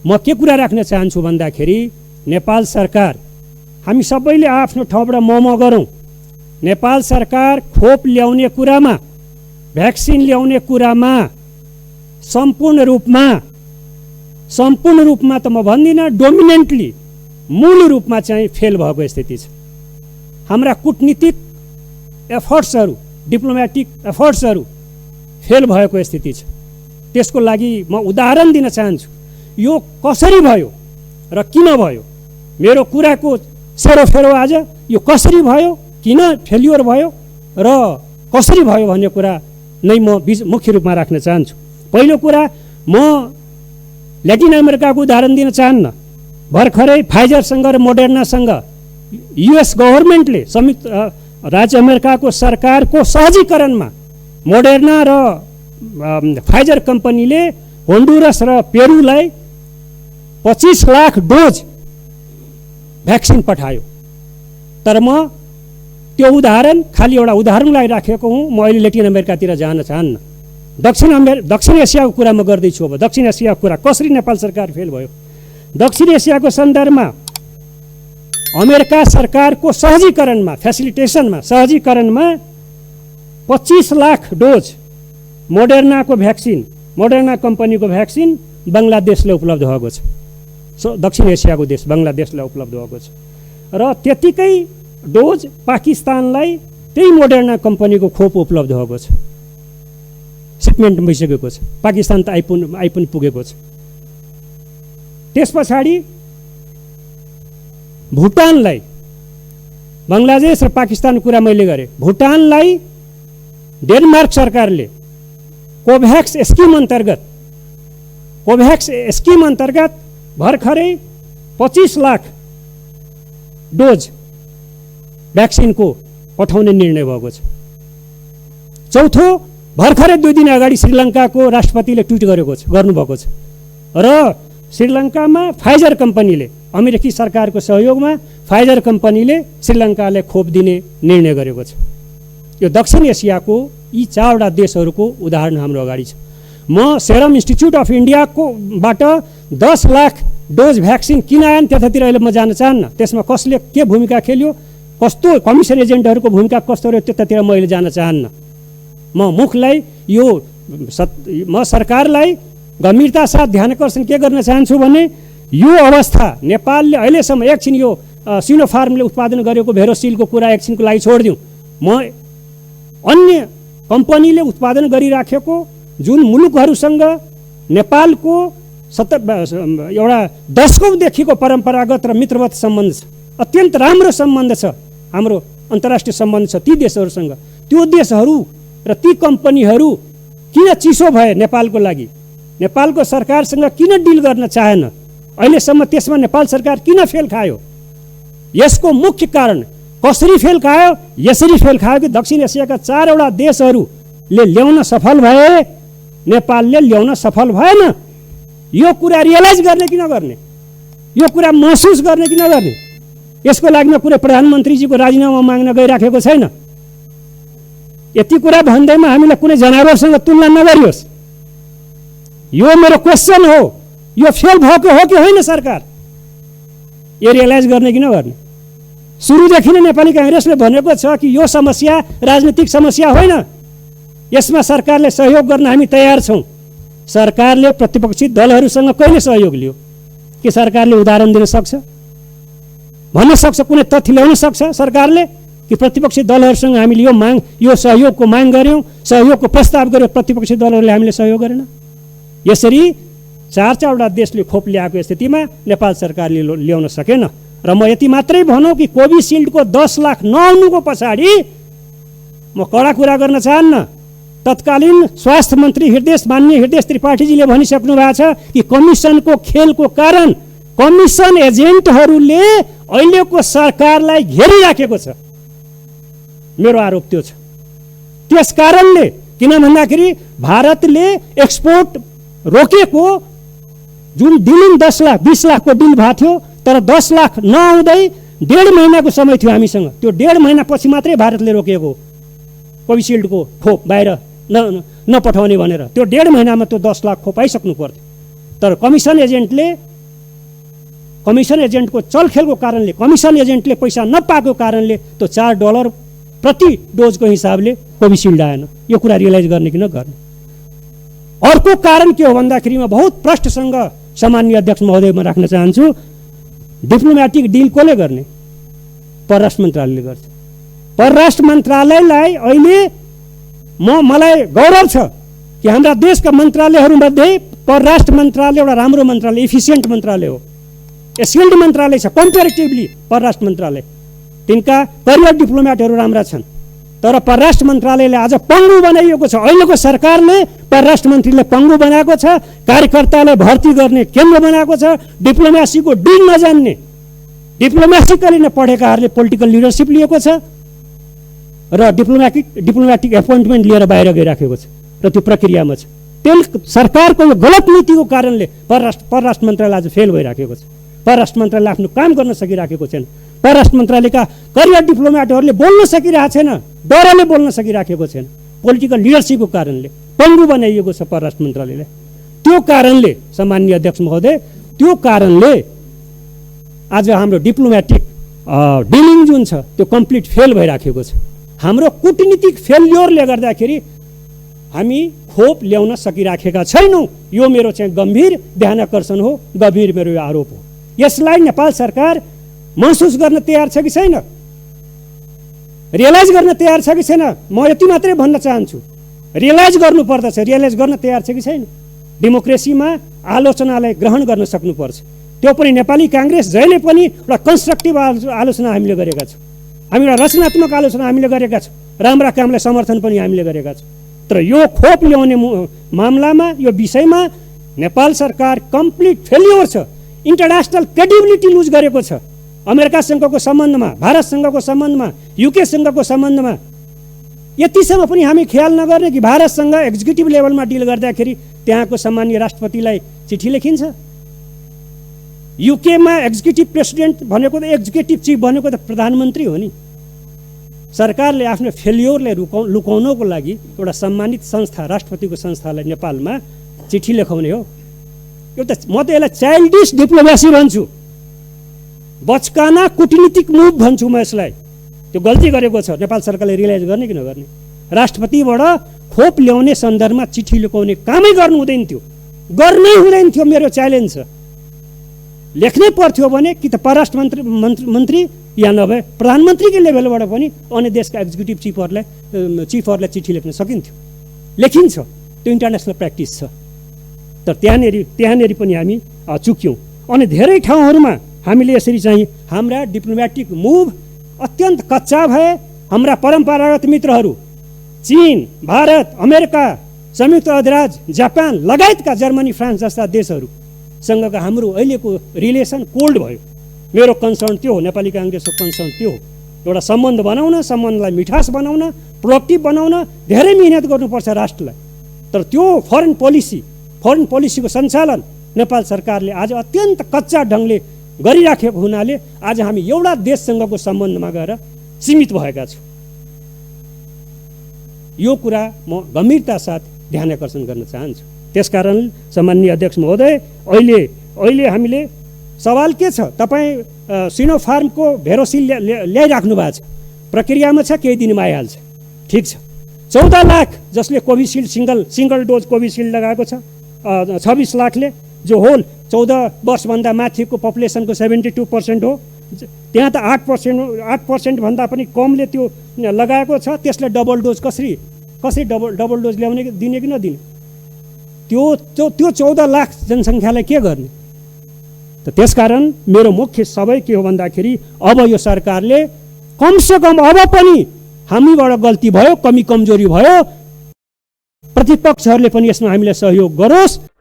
म के कुरा राख्न चाहन्छु भन्दाखेरि नेपाल सरकार हामी सबैले आफ्नो ठाउँबाट मम गरौँ। नेपाल सरकार खोप ल्याउने कुरामा, भ्याक्सिन ल्याउने कुरामा सम्पूर्ण रूपमा त म भन्दिनँ, डोमिनेन्टली मूल रूपमा चाहिँ फेल भएको स्थिति छ। हाम्रा कूटनीतिक एफर्ट्सहरू, डिप्लोमेटिक एफर्ट्सहरू फेल भएको स्थिति छ। त्यसको लागि म उदाहरण दिन चाहन्छु। यो कसरी भयो र किन भयो? मेरो कुराको सेरोफेरो आज यो कसरी भयो, किन फेल्युर भयो र कसरी भयो भन्ने कुरा नै म मुख्य रूपमा राख्न चाहन्छु। पहिलो कुरा, म ल्याटिन अमेरिकाको उदाहरण दिन चाहन्न। भर्खरै फाइजरसँग र मोडर्नासँग युएस गभर्मेन्टले, संयुक्त राज्य अमेरिकाको सरकारको सहजीकरणमा मोडर्ना र फाइजर कम्पनीले होन्डुरस र पेरुलाई 25 लाख डोज भ्याक्सिन पठायो। तर म त्यो उदाहरण खालि एउटा उदाहरणलाई राखेको हुँ। म अहिले ल्याटिन अमेरिकातिर जान चाहन्न। दक्षिण एसियाको कुरा म गर्दैछु। अब दक्षिण एसियाको कुरा कसरी नेपाल सरकार फेल भयो? दक्षिण एसियाको सन्दर्भमा अमेरिका सरकारको सहजीकरणमा, सहजीकरणमा 25 लाख डोज मोडर्नाको भ्याक्सिन, मोडर्ना कम्पनीको भ्याक्सिन बङ्गलादेशले उपलब्ध भएको छ। दक्षिण एसियाको देश बङ्गलादेशलाई उपलब्ध भएको छ। र त्यतिकै डोज पाकिस्तानलाई त्यही मोडर्ना कम्पनीको खोप उपलब्ध भएको छ। सिपमेन्ट भइसकेको छ। पाकिस्तान त आइपुन पुगेको छ। त्यस पछाडि भुटानलाई, बङ्गलादेश र पाकिस्तानको कुरा मैले गरेँ, भुटानलाई डेनमार्क सरकारले कोभ्याक्स स्किम अन्तर्गत भर्खरै 25 लाख डोज भ्याक्सिनको पठाउने निर्णय भएको छ। चौथो, भर्खरै 2 दिन अगाडि श्रीलङ्काको राष्ट्रपतिले ट्विट गर्नुभएको छ र श्रीलङ्कामा फाइजर कम्पनीले, अमेरिकी सरकारको सहयोगमा फाइजर कम्पनीले श्रीलङ्कालाई खोप दिने निर्णय गरेको छ। यो दक्षिण एसियाको यी 4वटा देशहरूको उदाहरण हाम्रो अगाडि छ। म सेरम इन्स्टिच्युट अफ इन्डियाबाट 10 लाख डोज भ्याक्सिन किन आएन त्यतातिर अहिले म जान चाहन्न। त्यसमा कसले के भूमिका खेल्यो, कस्तो कमिसन एजेन्टहरूको भूमिका कस्तो रह्यो त्यतातिर म अहिले जान चाहन्न। म सरकारलाई गम्भीरता साथ ध्यानकर्षण के गर्न चाहन्छु भने यो अवस्था नेपालले अहिलेसम्म, एकछिन यो सिनोफार्मले उत्पादन गरेको भेरोसिलको कुरा एकछिनको लागि छोडिदिउँ। म अन्य कम्पनीले उत्पादन गरिराखेको जुन मुलुकहरूसँग नेपालको एउटा दशकौँदेखिको परम्परागत र मित्रवत सम्बन्ध छ, अत्यन्त राम्रो सम्बन्ध छ, हाम्रो अन्तर्राष्ट्रिय सम्बन्ध छ ती देशहरूसँग। त्यो देशहरू र ती कम्पनीहरू किन चिसो भए नेपालको लागि? नेपालको सरकारसँग किन डिल गर्न चाहेन? अहिलेसम्म त्यसमा नेपाल सरकार किन फेल खायो? यसको मुख्य कारण कसरी फेल खायो? यसरी फेल खायो कि दक्षिण एसियाका 4वटा देशहरूले ल्याउन सफल भए, नेपालले ल्याउन सफल भएन। यो कुरा रियलाइज गर्ने कि नगर्ने, यो कुरा महसुस गर्ने कि नगर्ने, यसको लागि कुनै प्रधानमन्त्रीजीको राजीनामा माग्न गइराखेको छैन। यति कुरा भन्दैमा हामीलाई कुनै जनावरसँग तुलना नगरियोस्। यो मेरो क्वेसन हो। यो फेल भएको हो कि होइन सरकार? यो रियलाइज गर्ने कि नगर्ने? सुरुदेखि नै नेपाली काङ्ग्रेसले भनेको छ कि यो समस्या राजनीतिक समस्या होइन, यसमा सरकारले सहयोग गर्न हामी तयार छौँ। सरकारले प्रतिपक्षी दलहरूसँग कहिले सहयोग लियो? के सरकारले उदाहरण दिन सक्छ, भन्न सक्छ, कुनै तथ्य ल्याउन सक्छ सरकारले कि प्रतिपक्षी दलहरूसँग हामीले यो सहयोगको माग गऱ्यौँ, सहयोगको प्रस्ताव गर्यो, प्रतिपक्षी दलहरूले हामीले सहयोग गरेन? यसरी 4वटा देशले खोप ल्याएको स्थितिमा नेपाल सरकारले ल्याउन सकेन। र म यति मात्रै भनौँ कि कोभिसिल्डको 10 लाख नआउनुको पछाडि म कडा कुरा गर्न चाहन्न। तत्कालीन स्वास्थ्य मन्त्री माननीय हृदय त्रिपाठीजीले भनिसक्नु भएको छ कि कमिसनको खेलको कारण कमिसन एजेन्टहरूले अहिलेको सरकारलाई घेरिराखेको छ। मेरो आरोप त्यो छ। त्यस कारणले, किन भन्दाखेरि भारतले एक्सपोर्ट रोकेको जुन डिलिङ 10 लाख 20 लाखको डिल भएको थियो, तर 10 लाख नआउँदै 1.5 महिनाको समय थियो हामीसँग। त्यो 1.5 महिनापछि मात्रै भारतले रोकेको कोभिसिल्डको खोप बाहिर नपठाउने भनेर। त्यो 1.5 महिनामा त्यो 10 लाख खोप आइसक्नु पर्थ्यो। तर कमिसन एजेन्टले कमिसन एजेन्टको चलखेलको कारणले, कमिसन एजेन्टले पैसा नपाएको कारणले त्यो $4 प्रति डोजको हिसाबले कोभिसिल्ड आएन। यो कुरा रियलाइज गर्ने कि नगर्ने। अर्को कारण के हो भन्दाखेरि म बहुत प्रष्टसँग सामान्य अध्यक्ष महोदय म राख्न चाहन्छु, डिप्लोमेटिक डिल कसले गर्ने? परराष्ट्र मन्त्रालयले गर्छ। परराष्ट्र मन्त्रालयलाई अहिले मलाई गौरव छ कि हाम्रा देशका मन्त्रालयहरूमध्ये परराष्ट्र मन्त्रालय एउटा राम्रो मन्त्रालय, इफिसियन्ट मन्त्रालय हो, स्किल्ड मन्त्रालय छ कम्पेरिटिभली परराष्ट्र मन्त्रालय। तिनका करियर डिप्लोमेटहरू राम्रा छन्। तर परराष्ट्र मन्त्रालयले आज पङ्गु बनाइएको छ। अहिलेको सरकारले परराष्ट्र मन्त्रीले पङ्गु बनाएको छ, कार्यकर्तालाई भर्ती गर्ने केन्द्र बनाएको छ, डिप्लोमेसीको डिल नजान्ने, डिप्लोमेसिकली नपढेकाहरूले पोलिटिकल लिडरसिप लिएको छ र डिप्लोमेटिक एपोइन्टमेन्ट लिएर बाहिर गइराखेको छ र त्यो प्रक्रियामा छ। त्यस सरकारको यो गलत नीतिको कारणले परराष्ट्र मन्त्रालय आज फेल भइराखेको छ। परराष्ट्र मन्त्रालयले आफ्नो काम गर्न सकिराखेको छैन। परराष्ट्र मन्त्रालयका करियर डिप्लोमेटहरूले बोल्न सकिरहेको छैन, डरले बोल्न सकिराखेको छैन। पोलिटिकल लिडरसिपको कारणले पङ्गु बनाइएको छ परराष्ट्र मन्त्रालयलाई। त्यो कारणले सामान्य अध्यक्ष महोदय, त्यो कारणले आज हाम्रो डिप्लोमेटिक डिलिङ जुन छ त्यो कम्प्लिट फेल भइराखेको छ। हाम्रो कुटनीतिक फेलियोरले गर्दाखेरि हामी खोप ल्याउन सकिराखेका छैनौँ। यो मेरो चाहिँ गम्भीर ध्यानाकर्षण हो, गम्भीर मेरो यो आरोप हो। यसलाई नेपाल सरकार महसुस गर्न तयार छ कि छैन, रियलाइज गर्न तयार छ कि छैन, म यति मात्रै भन्न चाहन्छु। रियलाइज गर्नुपर्दछ, रियलाइज गर्न तयार छ कि छैन। डेमोक्रेसीमा आलोचनालाई ग्रहण गर्न सक्नुपर्छ। त्यो पनि नेपाली काङ्ग्रेस जहिले पनि एउटा कन्स्ट्रक्टिभ आलोचना हामीले गरेका छौँ, हामी एउटा रचनात्मक आलोचना हामीले गरेका छौँ, राम्रा कामलाई समर्थन पनि हामीले गरेका छौँ। तर यो खोप ल्याउने मामलामा, यो विषयमा नेपाल सरकार कम्प्लिट फेलियर छ। इन्टरनेसनल क्रेडिबिलिटी लुज गरेको छ। अमेरिकासँगको सम्बन्धमा, भारतसँगको सम्बन्धमा, युकेसँगको सम्बन्धमा यतिसम्म पनि हामी ख्याल नगर्ने कि भारतसँग एक्जिक्युटिभ लेभलमा डिल गर्दाखेरि त्यहाँको सामान्य राष्ट्रपतिलाई चिठी लेखिन्छ। युकेमा एक्जिक्युटिभ प्रेसिडेन्ट भनेको त, एक्जिक्युटिभ चिफ भनेको त प्रधानमन्त्री हो नि। सरकारले आफ्नो फेलियोरलाई लुकाउनको लागि एउटा सम्मानित संस्था, राष्ट्रपतिको संस्थालाई नेपालमा चिठी लेखाउने हो। एउटा म त यसलाई चाइल्डिस डिप्लोमेसी भन्छु, बचकाना कुटनीतिक मुभ भन्छु म यसलाई। त्यो गल्ती गरेको छ। नेपाल सरकारले रियलाइज गर्ने कि नगर्ने? राष्ट्रपतिबाट खोप ल्याउने सन्दर्भमा चिठी लेखाउने कामै गर्नु हुँदैन थियो, गर्नै हुँदैन थियो। मेरो च्यालेन्ज छ, लेख्नै पर्थ्यो भने कि त परराष्ट्र मन्त्री या नभए प्रधानमन्त्रीकै लेभलबाट पनि अन्य देशका एक्जिक्युटिभ चिफहरूलाई चिठी लेख्न सकिन्थ्यो। लेखिन्छ, त्यो इन्टरनेसनल प्र्याक्टिस छ। तर त्यहाँनेरि पनि हामी चुक्यौँ। अनि धेरै ठाउँहरूमा हामीले यसरी चाहिँ हाम्रा डिप्लोमेटिक मुभ अत्यन्त कच्चा भए। हाम्रा परम्परागत मित्रहरू चीन, भारत, अमेरिका, संयुक्त अरब अमिरात, जापान लगायतका जर्मनी, फ्रान्स जस्ता देशहरूसँगको हाम्रो अहिलेको रिलेसन कोल्ड भयो। मेरो कन्सर्न त्यो हो, नेपाली काङ्ग्रेसको कन्सर्न त्यो हो। एउटा सम्बन्ध बनाउन, सम्बन्धलाई मिठास बनाउन, प्रोडक्टिभ बनाउन धेरै मिहिनेत गर्नुपर्छ राष्ट्रलाई। तर त्यो फरेन पोलिसीको सञ्चालन नेपाल सरकारले आज अत्यन्त कच्चा ढङ्गले गरिराखेको हुनाले आज हामी एउटा देशसँगको सम्बन्धमा गएर सीमित भएका छौँ। यो कुरा म गम्भीरता साथ ध्यान आकर्षण गर्न चाहन्छु। त्यसकारण सामान्य अध्यक्ष महोदय, अहिले हामीले सवाल के छ, तपाईँ सिनोफार्मको भेरोसिल ल्याइराख्नु भएको छ, प्रक्रियामा छ, केही दिनमा आइहाल्छ, ठिक छ। 14 लाख जसले कोभिसिल्ड सिङ्गल डोज कोभिसिल्ड लगाएको छ, 26 लाखले, जो होल 14 वर्षभन्दा माथिको पपुलेसनको 72% हो। त्यहाँ त 8% भन्दा पनि कमले त्यो लगाएको छ। त्यसलाई डबल डोज कसरी डबल डोज ल्याउने, दिने कि नदिने? त्यो 14 लाख जनसङ्ख्यालाई के गर्ने? त त्यसकारण मेरो मुख्य सबै के हो भन्दाखेरि, अब यो सरकारले कमसेकम अब पनि हामीबाट गल्ती भयो, कमी कमजोरी भयो, प्रतिपक्षहरूले पनि यसमा हामीलाई सहयोग गरोस्।